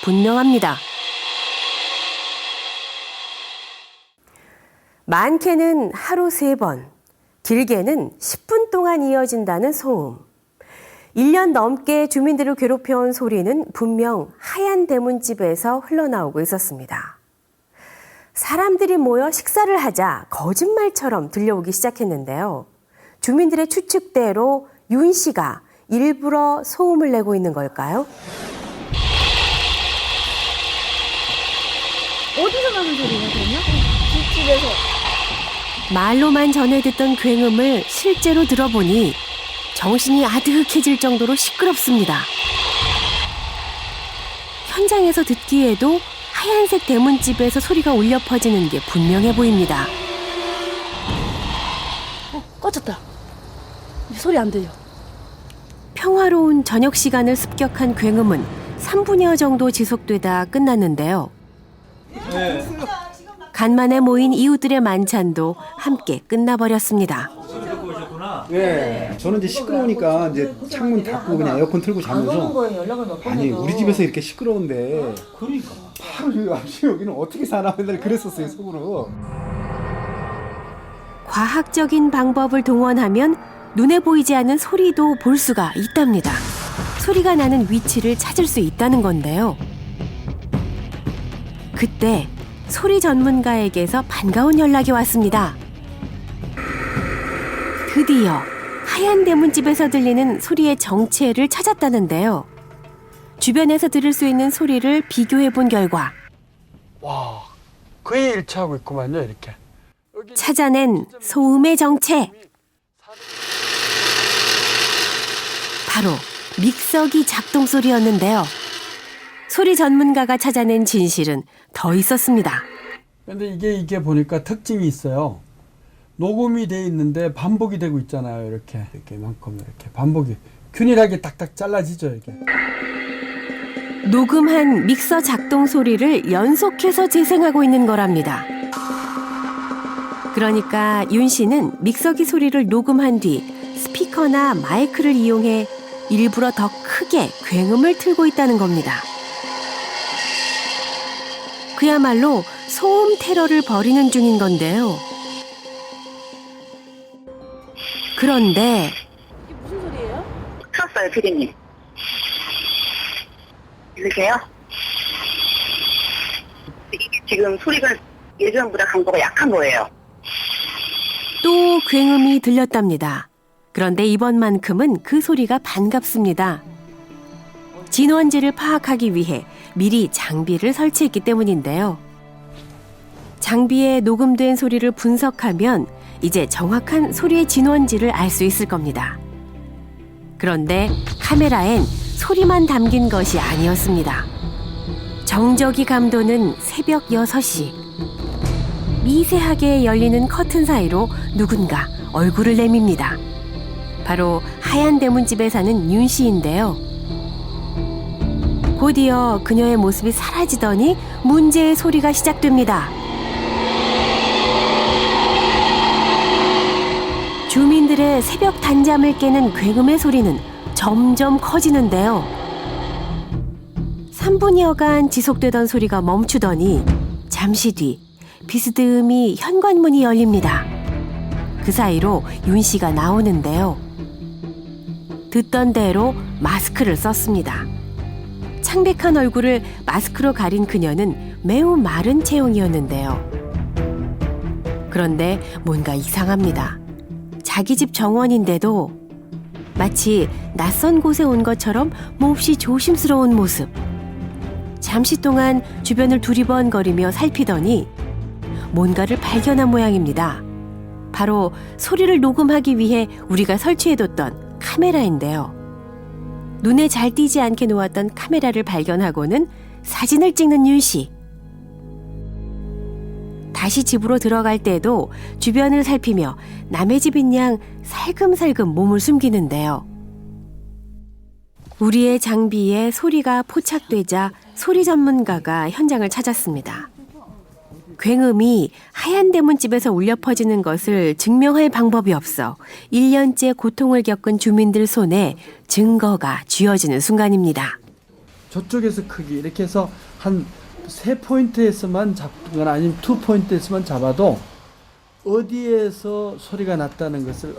분명합니다. 많게는 하루 3번, 길게는 10분 동안 이어진다는 소음. 1년 넘게 주민들을 괴롭혀온 소리는 분명 하얀 대문집에서 흘러나오고 있었습니다. 사람들이 모여 식사를 하자 거짓말처럼 들려오기 시작했는데요. 주민들의 추측대로 윤 씨가 일부러 소음을 내고 있는 걸까요? 어디서 나는 소리냐, 그러면? 집에서. 말로만 전해 듣던 굉음을 실제로 들어보니 정신이 아득해질 정도로 시끄럽습니다. 현장에서 듣기에도 하얀색 대문집에서 소리가 울려 퍼지는 게 분명해 보입니다. 꺼졌다. 소리 안 들려. 평화로운 저녁 시간을 습격한 굉음은 3분여 정도 지속되다 끝났는데요. 네. 간만에 모인 이웃들의 만찬도 함께 끝나버렸습니다. 네, 저는 이제 시끄러우니까 이제 창문 닫고 그냥 에어컨 틀고 자면서 아니 우리 집에서 이렇게 시끄러운데 그러니까 바로 여기는 어떻게 사나 맨날 그랬었어요 속으로. 과학적인 방법을 동원하면 눈에 보이지 않는 소리도 볼 수가 있답니다. 소리가 나는 위치를 찾을 수 있다는 건데요. 그때 소리 전문가에게서 반가운 연락이 왔습니다. 드디어 하얀 대문집에서 들리는 소리의 정체를 찾았다는데요. 주변에서 들을 수 있는 소리를 비교해 본 결과 와, 거의 일치하고 있구만요, 이렇게. 찾아낸 소음의 정체. 바로 믹서기 작동 소리였는데요. 소리 전문가가 찾아낸 진실은 더 있었습니다. 근데 이게 보니까 특징이 있어요. 녹음이 돼 있는데 반복이 되고 있잖아요. 이렇게만큼 이렇게 반복이 균일하게 딱딱 잘라지죠, 이게. 녹음한 믹서 작동 소리를 연속해서 재생하고 있는 거랍니다. 그러니까 윤 씨는 믹서기 소리를 녹음한 뒤 스피커나 마이크를 이용해 일부러 더 크게 굉음을 틀고 있다는 겁니다. 그야말로 소음 테러를 벌이는 중인 건데요. 그런데 이게 무슨 소리예요? 켰어요, 피디님. 들리세요? 이게 지금 소리가 예전보다 강도가 약한 거예요. 또 굉음이 들렸답니다. 그런데 이번만큼은 그 소리가 반갑습니다. 진원지를 파악하기 위해 미리 장비를 설치했기 때문인데요. 장비에 녹음된 소리를 분석하면 이제 정확한 소리의 진원지를 알 수 있을 겁니다. 그런데 카메라엔 소리만 담긴 것이 아니었습니다. 정적이 감도는 새벽 6시. 미세하게 열리는 커튼 사이로 누군가 얼굴을 내밉니다. 바로 하얀 대문집에 사는 윤 씨인데요. 곧이어 그녀의 모습이 사라지더니 문제의 소리가 시작됩니다. 주민들의 새벽 단잠을 깨는 굉음의 소리는 점점 커지는데요. 3분여간 지속되던 소리가 멈추더니 잠시 뒤 비스듬히 현관문이 열립니다. 그 사이로 윤 씨가 나오는데요. 듣던 대로 마스크를 썼습니다. 창백한 얼굴을 마스크로 가린 그녀는 매우 마른 체형이었는데요. 그런데 뭔가 이상합니다. 자기 집 정원인데도 마치 낯선 곳에 온 것처럼 몹시 조심스러운 모습. 잠시 동안 주변을 두리번거리며 살피더니 뭔가를 발견한 모양입니다. 바로 소리를 녹음하기 위해 우리가 설치해뒀던 카메라인데요. 눈에 잘 띄지 않게 놓았던 카메라를 발견하고는 사진을 찍는 윤 씨. 다시 집으로 들어갈 때도 주변을 살피며 남의 집인 양 살금살금 몸을 숨기는데요. 우리의 장비에 소리가 포착되자 소리 전문가가 현장을 찾았습니다. 굉음이 하얀 대문집에서 울려 퍼지는 것을 증명할 방법이 없어 1년째 고통을 겪은 주민들 손에 증거가 쥐어지는 순간입니다. 저쪽에서 크기 이렇게 해서 한 3포인트에서만 잡거나 아니면 2포인트에서만 잡아도 어디에서 소리가 났다는 것을